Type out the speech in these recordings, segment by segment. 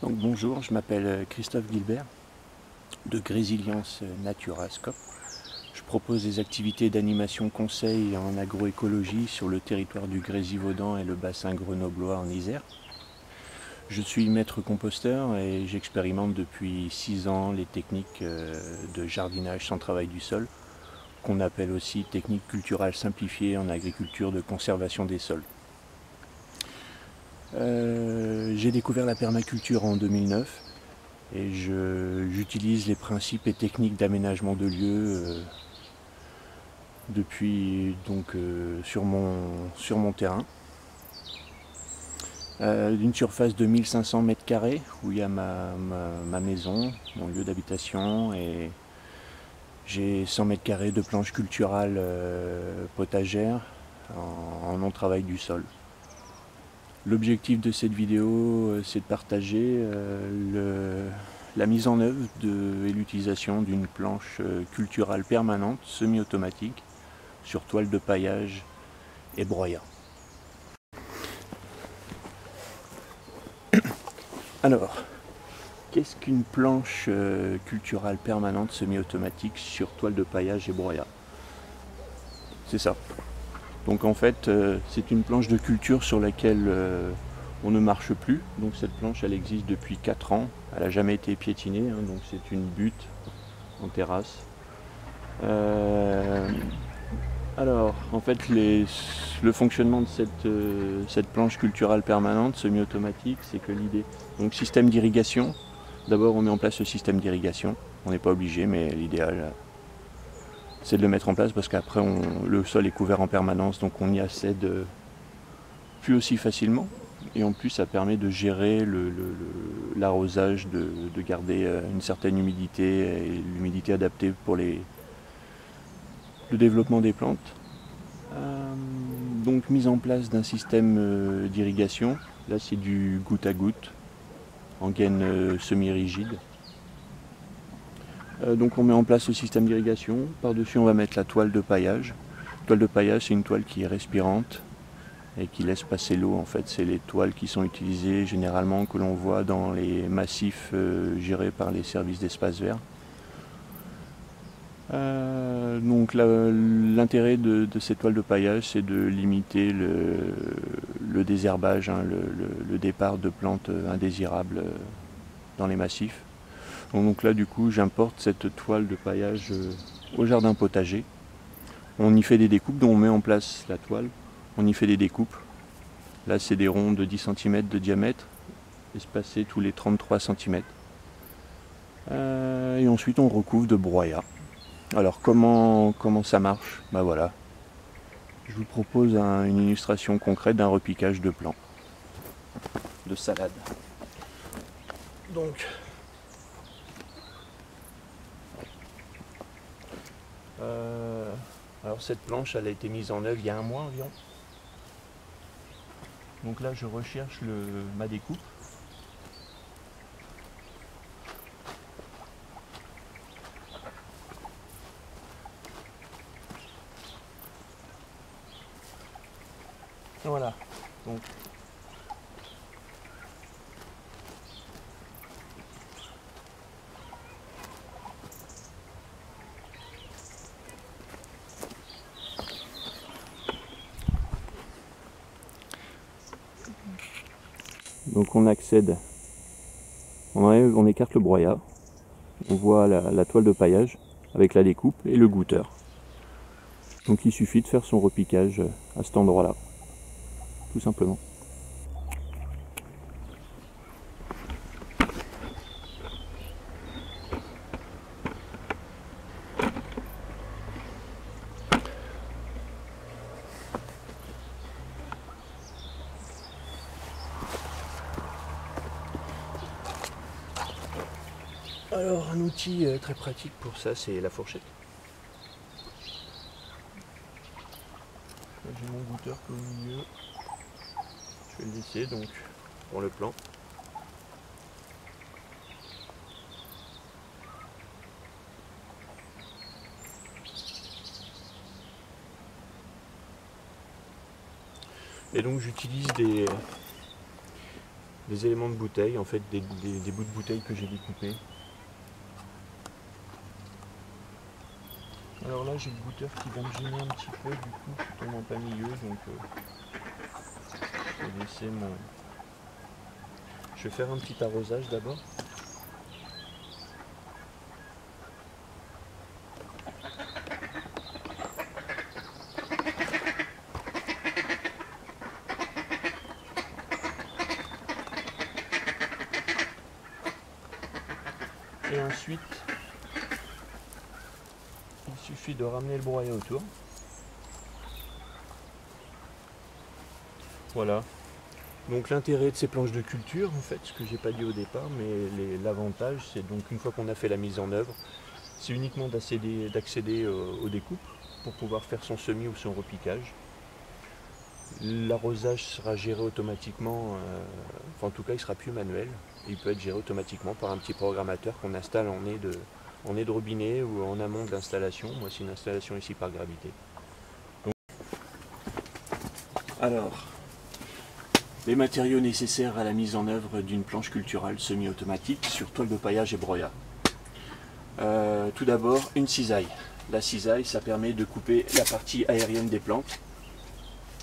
Donc bonjour, je m'appelle Christophe Guilbert de Grésilience Naturascope. Je propose des activités d'animation conseil en agroécologie sur le territoire du Grésivaudan et le bassin grenoblois en Isère. Je suis maître composteur et j'expérimente depuis 6 ans les techniques de jardinage sans travail du sol, qu'on appelle aussi techniques culturales simplifiées en agriculture de conservation des sols. J'ai découvert la permaculture en 2009 et j'utilise les principes et techniques d'aménagement de lieux depuis sur mon terrain. D'une surface de 1500 m² où il y a ma maison, mon lieu d'habitation, et j'ai 100 m² de planches culturales potagères en non-travail du sol. L'objectif de cette vidéo, c'est de partager la mise en œuvre et l'utilisation d'une planche culturale permanente semi-automatique sur toile de paillage et broyat. Alors, qu'est-ce qu'une planche culturale permanente semi-automatique sur toile de paillage et broyat? C'est ça. Donc en fait, c'est une planche de culture sur laquelle on ne marche plus. Donc cette planche, elle existe depuis 4 ans. Elle n'a jamais été piétinée, hein, donc c'est une butte en terrasse. Alors, en fait, le fonctionnement de cette planche culturale permanente, semi-automatique, c'est que l'idée... Donc système d'irrigation. D'abord, on met en place le système d'irrigation. On n'est pas obligé, mais l'idéal... c'est de le mettre en place parce qu'après le sol est couvert en permanence, donc on y accède plus aussi facilement, et en plus ça permet de gérer l'arrosage, de garder une certaine humidité et l'humidité adaptée pour le développement des plantes. Donc mise en place d'un système d'irrigation, là c'est du goutte à goutte en gaine semi-rigide. Donc on met en place le système d'irrigation, par-dessus on va mettre la toile de paillage. La toile de paillage, c'est une toile qui est respirante et qui laisse passer l'eau. En fait, c'est les toiles qui sont utilisées généralement, que l'on voit dans les massifs gérés par les services d'espaces verts. Donc l'intérêt de cette toile de paillage, c'est de limiter le désherbage, hein, le départ de plantes indésirables dans les massifs. Donc là du coup j'importe cette toile de paillage au jardin potager. On y fait des découpes, donc on met en place la toile, on y fait des découpes. Là c'est des ronds de 10 cm de diamètre, espacés tous les 33 cm. Et ensuite on recouvre de broyat. Alors comment ça marche? Ben voilà. Je vous propose une illustration concrète d'un repiquage de plants, de salade. Donc alors cette planche, elle a été mise en œuvre il y a 1 mois environ. Donc là je recherche ma découpe. Voilà. Donc on accède, on écarte le broyat, on voit la toile de paillage avec la découpe et le goutteur. Donc il suffit de faire son repiquage à cet endroit-là, tout simplement. Alors un outil très pratique pour ça, c'est la fourchette. J'ai mon goutteur qui est au milieu. Je vais le laisser donc pour le plan. Et donc j'utilise des éléments de bouteille, en fait des bouts de bouteille que j'ai découpés. Alors là j'ai le goûteur qui va me gêner un petit peu, du coup je tombe en plein milieu, donc je vais laisser mon... Je vais faire un petit arrosage d'abord. Et ensuite, il suffit de ramener le broyat autour. Voilà. Donc l'intérêt de ces planches de culture, en fait, ce que j'ai pas dit au départ, mais l'avantage, c'est donc une fois qu'on a fait la mise en œuvre, c'est uniquement d'accéder aux découpes pour pouvoir faire son semis ou son repiquage. L'arrosage sera géré automatiquement, enfin en tout cas il sera plus manuel, il peut être géré automatiquement par un petit programmateur qu'on installe en nez de robinet ou en amont de l'installation. Moi c'est une installation ici par gravité. Donc, alors, les matériaux nécessaires à la mise en œuvre d'une planche culturale semi-automatique sur toile de paillage et broyat. Tout d'abord une cisaille. La cisaille ça permet de couper la partie aérienne des plantes.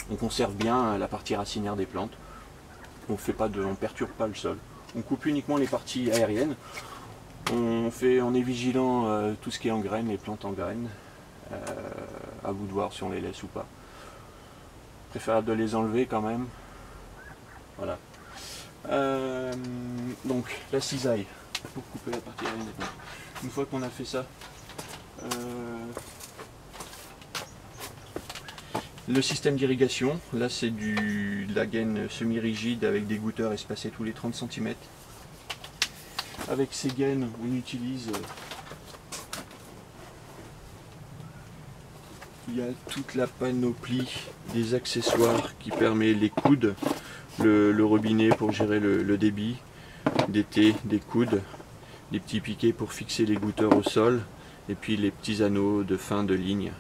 On conserve bien la partie racinaire des plantes. On ne perturbe pas le sol. On coupe uniquement les parties aériennes. On est vigilant tout ce qui est en graines, les plantes en graines. À vous de voir si on les laisse ou pas. Préférable de les enlever quand même. Voilà. Donc la cisaille pour couper la partie aérienne des plantes. Une fois qu'on a fait ça, le système d'irrigation, là c'est de la gaine semi-rigide avec des goutteurs espacés tous les 30 cm. Avec ces gaines, on utilise, il y a toute la panoplie des accessoires qui permet les coudes, le robinet pour gérer le débit, des coudes, des petits piquets pour fixer les goutteurs au sol, et puis les petits anneaux de fin de ligne.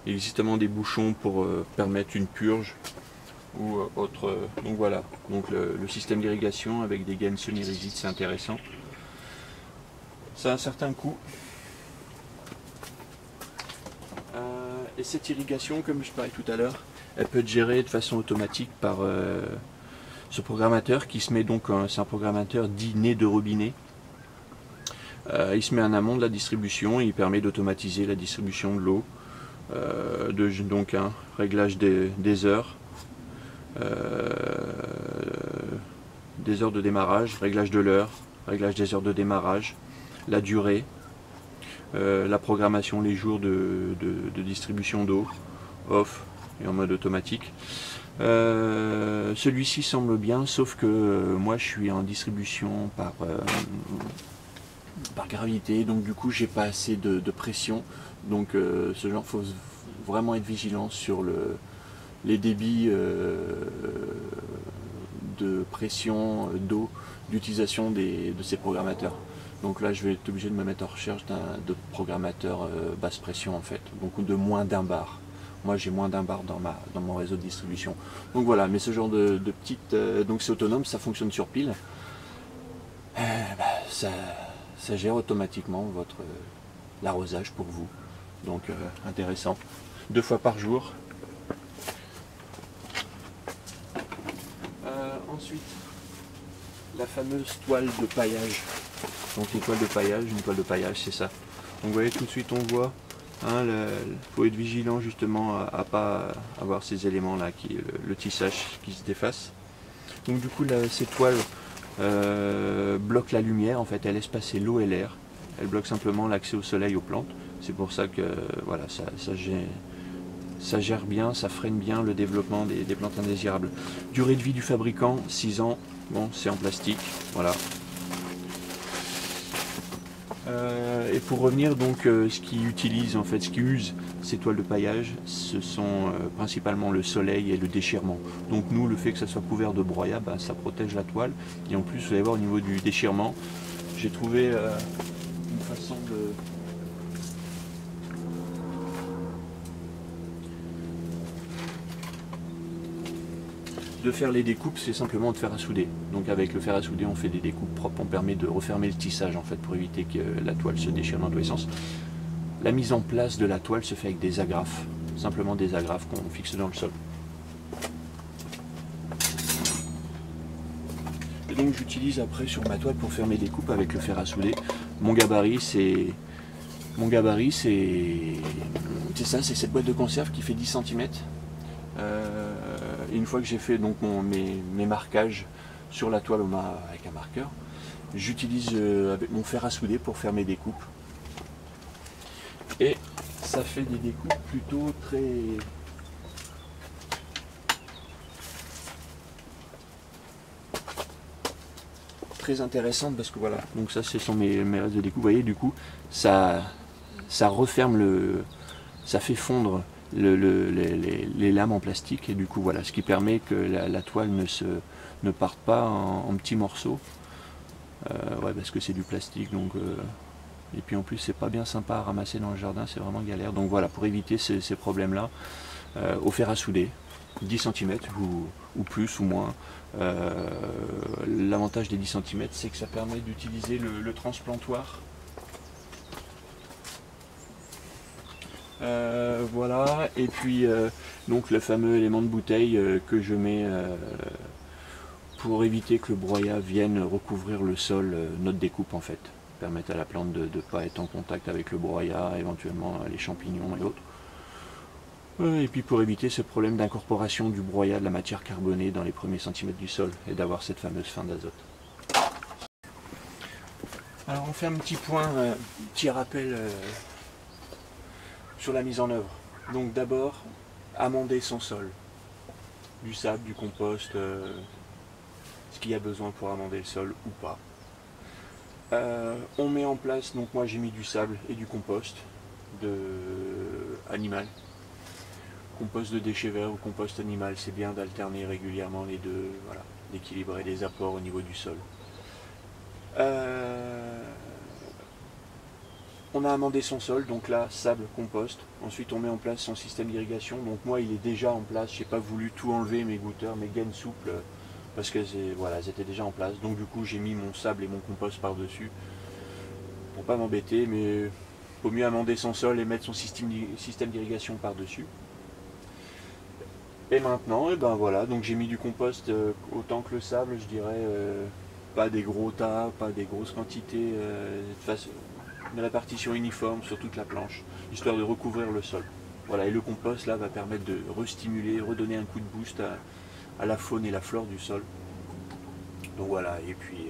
Il existe également des bouchons pour permettre une purge ou autre. Donc voilà, donc le système d'irrigation avec des gaines semi-rigides, c'est intéressant. Ça a un certain coût. Et cette irrigation, comme je parlais tout à l'heure, elle peut être gérée de façon automatique par ce programmateur qui se met donc, c'est un programmateur dit nez de robinet. Il se met en amont de la distribution et il permet d'automatiser la distribution de l'eau. Donc un réglage des heures de démarrage, réglage de l'heure, réglage des heures de démarrage, la durée, la programmation, les jours de distribution d'eau, off et en mode automatique. Celui-ci semble bien, sauf que moi je suis en distribution par gravité, donc du coup j'ai pas assez de pression. Donc ce genre, faut vraiment être vigilant sur les débits de pression d'eau d'utilisation de ces programmateurs. Donc là je vais être obligé de me mettre en recherche de programmateurs basse pression en fait, donc de moins d'un bar. Moi j'ai moins d'un bar dans mon réseau de distribution. Donc voilà, mais ce genre de petites... donc c'est autonome, ça fonctionne sur pile. Ça gère automatiquement l'arrosage pour vous. Donc intéressant. 2 fois par jour. Ensuite, la fameuse toile de paillage. Donc une toile de paillage, c'est ça. Donc vous voyez tout de suite on voit, hein, faut être vigilant justement à pas avoir ces éléments là, le tissage qui se déface. Donc du coup ces toiles bloquent la lumière, en fait elles laissent passer l'eau et l'air. Elles bloquent simplement l'accès au soleil aux plantes. C'est pour ça que voilà, ça gère bien, ça freine bien le développement des plantes indésirables. Durée de vie du fabricant, 6 ans. Bon, c'est en plastique, voilà. Et pour revenir donc, ce qui use ces toiles de paillage, ce sont principalement le soleil et le déchirement. Donc nous, le fait que ça soit couvert de broyat, ça protège la toile. Et en plus, vous allez voir au niveau du déchirement, j'ai trouvé une façon de faire les découpes, c'est simplement de fer à souder. Donc avec le fer à souder, on fait des découpes propres, on permet de refermer le tissage en fait pour éviter que la toile se déchire dans tous les sens. La mise en place de la toile se fait avec des agrafes, simplement des agrafes qu'on fixe dans le sol. Et donc j'utilise après sur ma toile pour faire mes découpes avec le fer à souder. Mon gabarit c'est ça, c'est cette boîte de conserve qui fait 10 cm. Une fois que j'ai fait donc mes marquages sur la toile avec un marqueur, j'utilise avec mon fer à souder pour faire mes découpes. Et ça fait des découpes plutôt très intéressantes parce que voilà, donc ça ce sont mes restes de découpe. Vous voyez, du coup ça referme ça fait fondre les lames en plastique et du coup voilà, ce qui permet que la toile ne parte pas en petits morceaux. Ouais, parce que c'est du plastique, donc et puis en plus c'est pas bien sympa à ramasser dans le jardin, c'est vraiment galère. Donc voilà, pour éviter ces problèmes là, au fer à souder 10 cm ou plus ou moins. L'avantage des 10 cm, c'est que ça permet d'utiliser le transplantoir. Voilà, et puis donc le fameux élément de bouteille que je mets pour éviter que le broyat vienne recouvrir le sol, notre découpe en fait, permettre à la plante de ne pas être en contact avec le broyat, éventuellement les champignons et autres. Et puis pour éviter ce problème d'incorporation du broyat de la matière carbonée dans les premiers centimètres du sol et d'avoir cette fameuse fin d'azote. Alors on fait un petit point, petit rappel sur la mise en œuvre. Donc d'abord, amender son sol. Du sable, du compost, ce qu'il y a besoin pour amender le sol ou pas. On met en place, donc moi j'ai mis du sable et du compost animal. Compost de déchets verts ou compost animal, c'est bien d'alterner régulièrement les deux, voilà, d'équilibrer les apports au niveau du sol. On a amendé son sol, donc là, sable, compost. Ensuite, on met en place son système d'irrigation. Donc moi, il est déjà en place. Je n'ai pas voulu tout enlever, mes goutteurs, mes gaines souples, parce que voilà, elles étaient déjà en place. Donc du coup, j'ai mis mon sable et mon compost par-dessus, pour pas m'embêter, mais il vaut mieux amender son sol et mettre son système d'irrigation par-dessus. Et maintenant, et ben voilà, donc j'ai mis du compost autant que le sable, je dirais, pas des gros tas, pas des grosses quantités, une répartition uniforme sur toute la planche, histoire de recouvrir le sol. Voilà, et le compost là va permettre de restimuler, redonner un coup de boost à la faune et la flore du sol. Donc voilà, et puis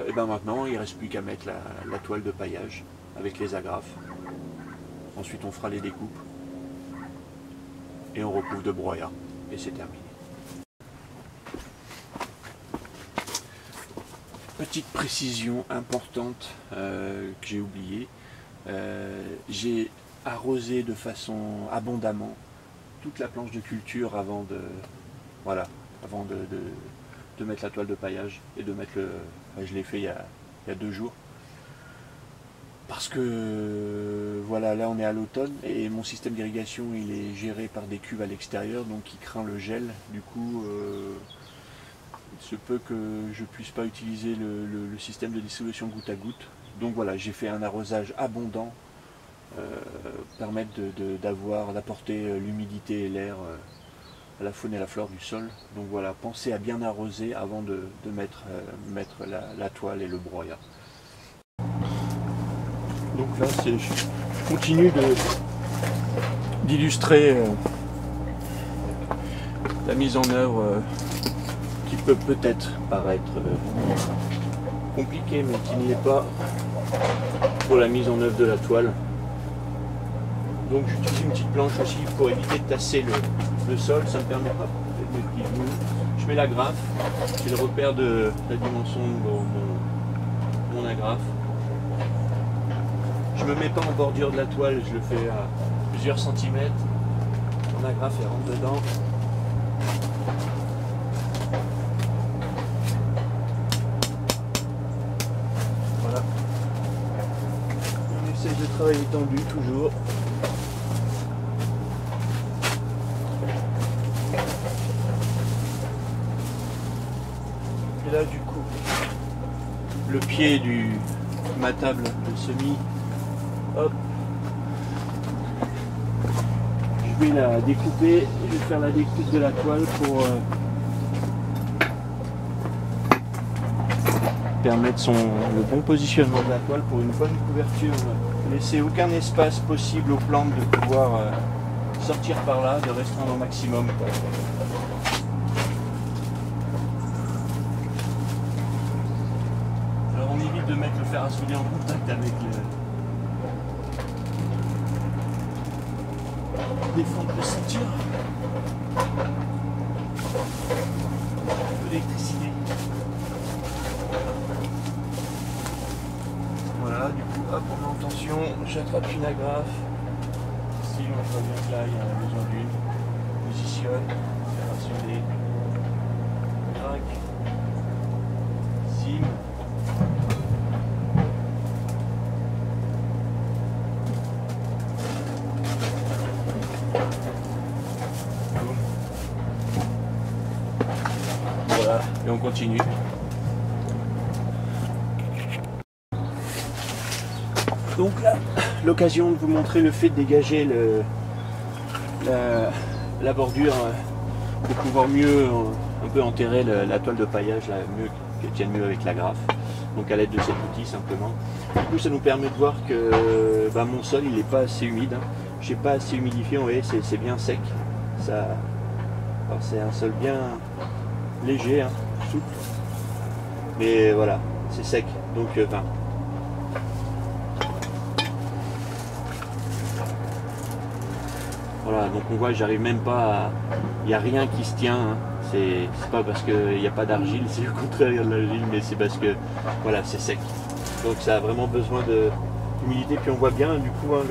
et ben maintenant il ne reste plus qu'à mettre la toile de paillage avec les agrafes. Ensuite on fera les découpes et on recouvre de broyat et c'est terminé. Petite précision importante que j'ai oubliée, j'ai arrosé de façon abondamment toute la planche de culture avant de mettre la toile de paillage et de mettre je l'ai fait il y a 2 jours. Parce que voilà, là on est à l'automne et mon système d'irrigation il est géré par des cuves à l'extérieur, donc il craint le gel. Du coup, il se peut que je ne puisse pas utiliser le système de dissolution goutte à goutte. Donc voilà, j'ai fait un arrosage abondant, permettre d'apporter l'humidité et l'air à la faune et à la flore du sol. Donc voilà, pensez à bien arroser avant de mettre la toile et le broyat. Donc là, je continue d'illustrer la mise en œuvre qui peut peut-être paraître compliquée, mais qui ne l'est pas pour la mise en œuvre de la toile. Donc j'utilise une petite planche aussi pour éviter de tasser le sol, ça me permettra de mettre des petits bouts. Je mets l'agrafe, c'est le repère de la dimension de mon agrafe. Je ne me mets pas en bordure de la toile, je le fais à plusieurs centimètres. Mon agrafe elle rentre dedans. Voilà. On essaye de travailler tendu toujours. le pied de ma table de semis. Hop. Je vais la découper, je vais faire la découpe de la toile pour permettre le bon positionnement de la toile pour une bonne couverture. Laisser aucun espace possible aux plantes de pouvoir sortir par là, de restreindre au maximum. Alors on évite de mettre le fer à souder en contact avec les fentes de ceinture. Un peu d'électricité. Voilà, du coup, hop, on est en tension, j'attrape une agrafe. Ici, on voit bien que là, il y a besoin d'une. Positionne, faire un souder. Crac. Sim. Voilà, et on continue. Donc là, l'occasion de vous montrer le fait de dégager la bordure pour pouvoir mieux un peu enterrer la toile de paillage, là, mieux qu'elle tienne mieux avec la graffe. Donc à l'aide de cet outil simplement. Du coup ça nous permet de voir que mon sol il n'est pas assez humide. Hein. Je n'ai pas assez humidifié, vous voyez, c'est bien sec. C'est un sol bien léger, hein, souple. Mais voilà, c'est sec. Donc voilà, donc on voit, j'arrive même pas à... Il n'y a rien qui se tient, hein. C'est pas parce qu'il n'y a pas d'argile, c'est au contraire il y a de l'argile, mais c'est parce que voilà, c'est sec. Donc ça a vraiment besoin d'humidité, puis on voit bien du coup hein,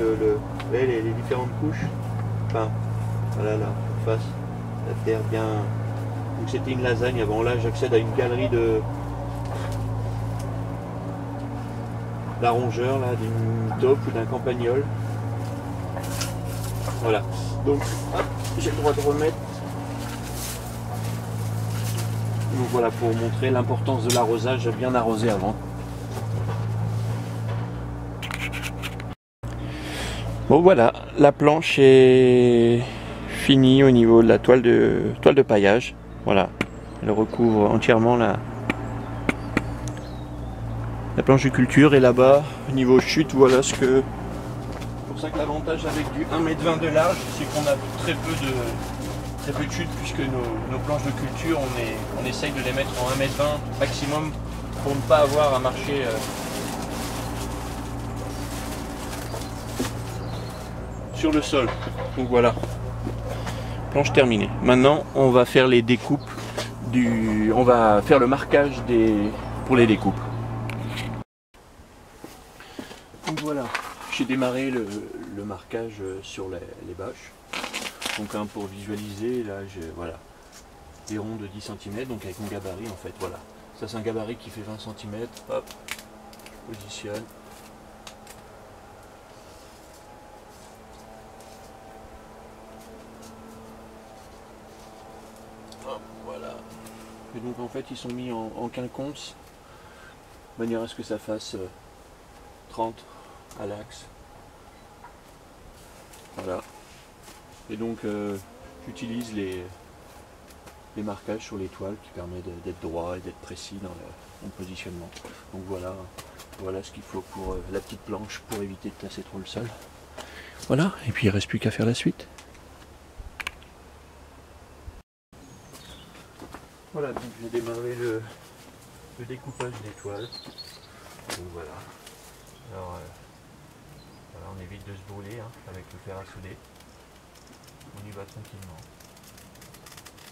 les différentes couches. Enfin, voilà la surface, la terre bien... Donc c'était une lasagne avant, là j'accède à une galerie d'arrongeurs, là, d'une taupe ou d'un campagnol. Voilà, donc j'ai le droit de remettre. Donc voilà, pour montrer l'importance de l'arrosage, bien arrosé avant. Bon voilà, la planche est finie au niveau de la toile de paillage. Voilà, elle recouvre entièrement la planche de culture. Et là-bas, au niveau chute, voilà ce que... C'est pour ça que l'avantage avec du 1,20 m de large, c'est qu'on a très peu de chute, puisque nos planches de culture, on essaye de les mettre en 1,20 m maximum pour ne pas avoir à marcher sur le sol. Donc voilà, planche terminée. Maintenant, on va faire les découpes on va faire le marquage pour les découpes. Donc voilà, j'ai démarré le marquage sur les bâches. Donc pour visualiser, là j'ai voilà, des ronds de 10 cm, donc avec mon gabarit en fait, voilà. Ça c'est un gabarit qui fait 20 cm, hop, je positionne. Hop, voilà. Et donc en fait ils sont mis en quinconce, de manière à ce que ça fasse 30 à l'axe. Voilà. Et donc j'utilise les marquages sur les toiles qui permettent d'être droit et d'être précis dans le positionnement. Donc voilà ce qu'il faut pour la petite planche pour éviter de casser trop le sol. Voilà, et puis il ne reste plus qu'à faire la suite. Voilà, donc j'ai démarré le découpage des toiles. Donc voilà. Alors voilà, on évite de se brûler hein, avec le fer à souder. On y va tranquillement.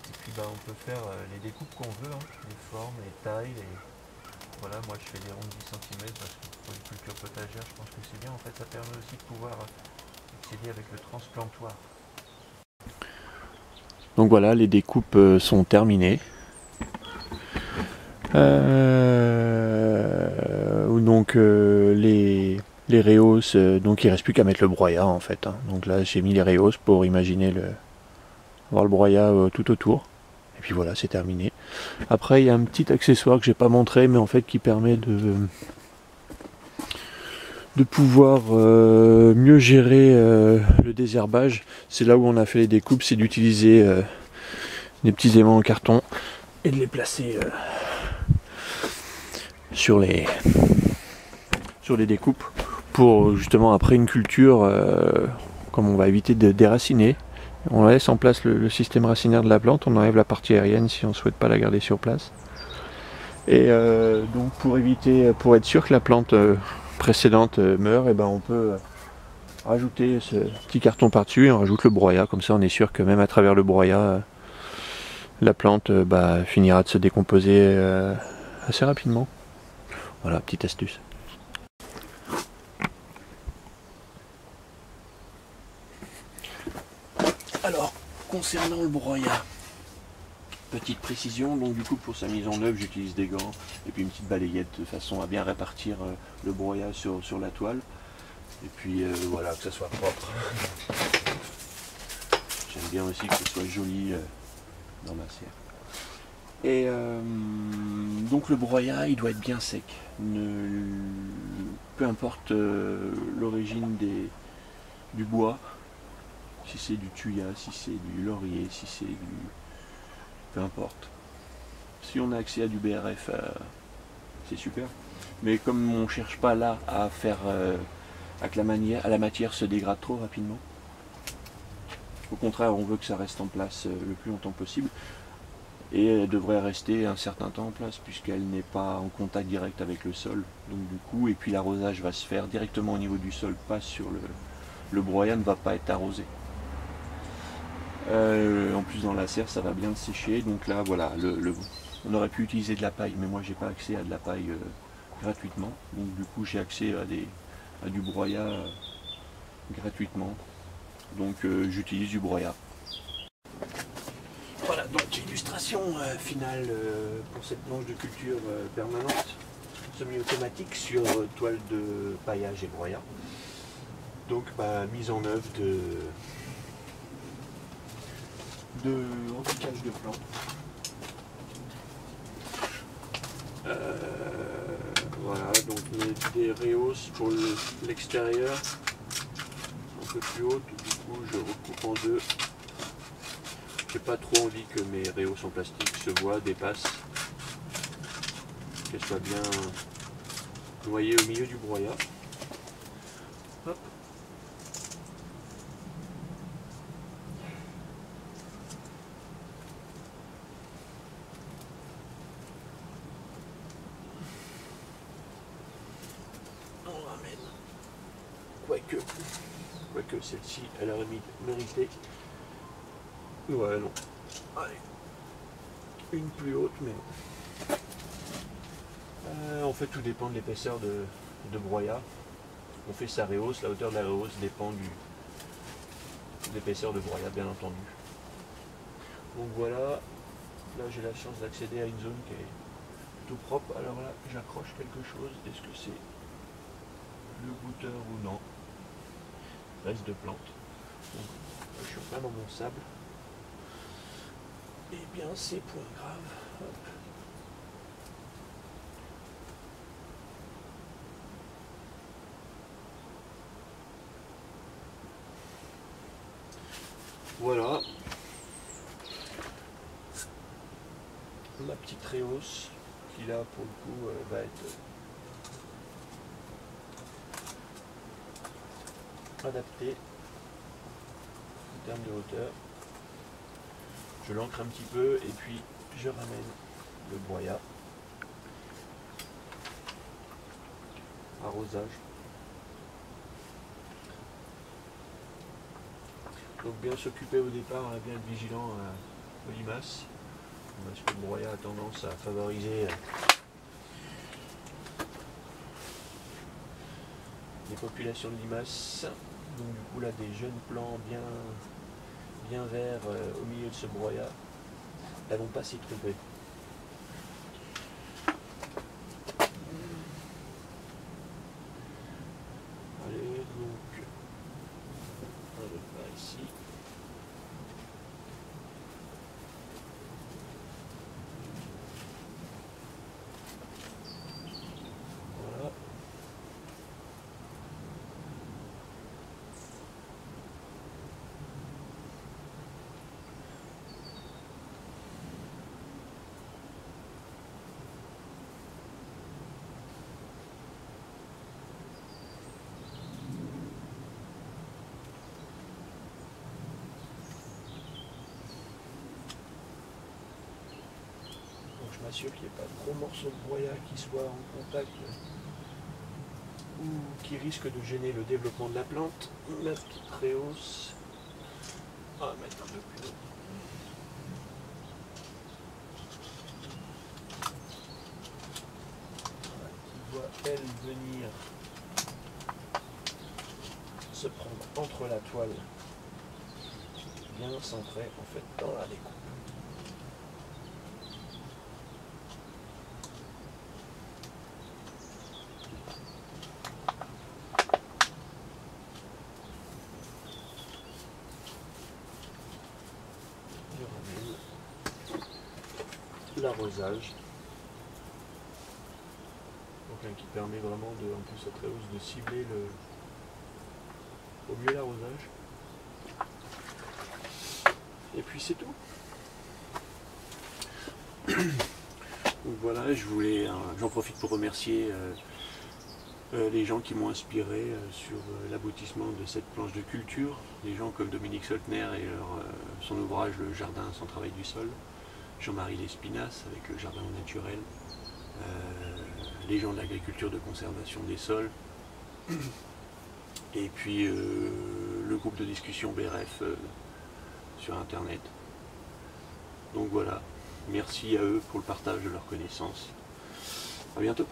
Et puis on peut faire les découpes qu'on veut, hein, les formes, les tailles. Voilà, moi je fais des ronds de 10 cm parce que pour les cultures potagères, je pense que c'est bien. En fait, ça permet aussi de pouvoir accéder avec le transplantoir. Donc voilà, les découpes sont terminées. Donc les rehausses, donc il ne reste plus qu'à mettre le broyat en fait. Hein. Donc là j'ai mis les rehausses pour imaginer avoir le broyat tout autour. Et puis voilà, c'est terminé. Après, il y a un petit accessoire que j'ai pas montré, mais en fait qui permet de pouvoir mieux gérer le désherbage. C'est là où on a fait les découpes, c'est d'utiliser des petits aimants en carton et de les placer sur les découpes pour justement après une culture, comme on va éviter de déraciner, on laisse en place le système racinaire de la plante, on enlève la partie aérienne si on ne souhaite pas la garder sur place. Et donc pour être sûr que la plante précédente meurt, et ben on peut rajouter ce petit carton par-dessus et on rajoute le broyat, comme ça on est sûr que même à travers le broyat, la plante finira de se décomposer assez rapidement. Voilà, petite astuce. Alors, concernant le broyat, petite précision, donc du coup pour sa mise en œuvre j'utilise des gants et puis une petite balayette de façon à bien répartir le broyat sur la toile. Et puis voilà, que ça soit propre. J'aime bien aussi que ce soit joli dans ma serre. Et donc le broyat il doit être bien sec. Peu importe l'origine du bois, si c'est du thuya, si c'est du laurier, si c'est du... peu importe. Si on a accès à du BRF, c'est super. Mais comme on ne cherche pas là à faire à que la matière se dégrade trop rapidement, au contraire on veut que ça reste en place le plus longtemps possible. Et elle devrait rester un certain temps en place puisqu'elle n'est pas en contact direct avec le sol. Donc du coup, et puis l'arrosage va se faire directement au niveau du sol, pas sur le broyat ne va pas être arrosé. En plus dans la serre ça va bien sécher, donc là voilà, on aurait pu utiliser de la paille, mais moi j'ai pas accès à de la paille gratuitement, donc du coup j'ai accès à du broyat gratuitement, donc j'utilise du broyat. Voilà, donc illustration finale pour cette planche de culture permanente semi-automatique sur toile de paillage et broyat. Donc mise en œuvre de enfoncage de plantes. Voilà, donc des rehausses pour l'extérieur un peu plus haute, du coup je recoupe en deux. J'ai pas trop envie que mes rehausses en plastique se voient, dépassent, qu'elles soient bien noyées au milieu du broyat. Hop. On ramène, quoique celle-ci elle aurait mérité. Ouais, non. Allez. Une plus haute, mais en fait, tout dépend de l'épaisseur de broyat. On fait sa rehausse, la hauteur de la rehausse dépend de l'épaisseur de broyat, bien entendu. Donc voilà, là j'ai la chance d'accéder à une zone qui est tout propre. Alors là, j'accroche quelque chose. Est-ce que c'est le goûteur ou non? Reste de plante. Donc, je suis pas dans mon sable. Eh bien, c'est point grave. Hop. Voilà. Ma petite rehausse qui là, pour le coup, va être adaptée en termes de hauteur. Je l'ancre un petit peu et puis je ramène le broyat. Arrosage. Donc bien s'occuper au départ, bien être vigilant aux limaces, parce que le broyat a tendance à favoriser les populations de limaces. Donc du coup là des jeunes plants bien verts au milieu de ce broyat, elles vont pas s'y tromper. Allez, donc on va ici. m'assure qu'il n'y ait pas de gros morceaux de broyat qui soient en contact ou qui risquent de gêner le développement de la plante. Ma petite réhausse. On va mettre un peu plus haut. Voilà, qui voit elle venir se prendre entre la toile bien centrée en fait dans la découpe. L'arrosage, donc qui permet vraiment de, en plus cette réhausse, de cibler au mieux l'arrosage. Et puis c'est tout. Donc voilà, j'en profite pour remercier les gens qui m'ont inspiré sur l'aboutissement de cette planche de culture, des gens comme Dominique Soltner et son ouvrage Le jardin sans travail du sol, Jean-Marie Lespinasse avec le jardin au naturel, les gens de l'agriculture de conservation des sols, et puis le groupe de discussion BRF sur internet. Donc voilà, merci à eux pour le partage de leurs connaissances. À bientôt.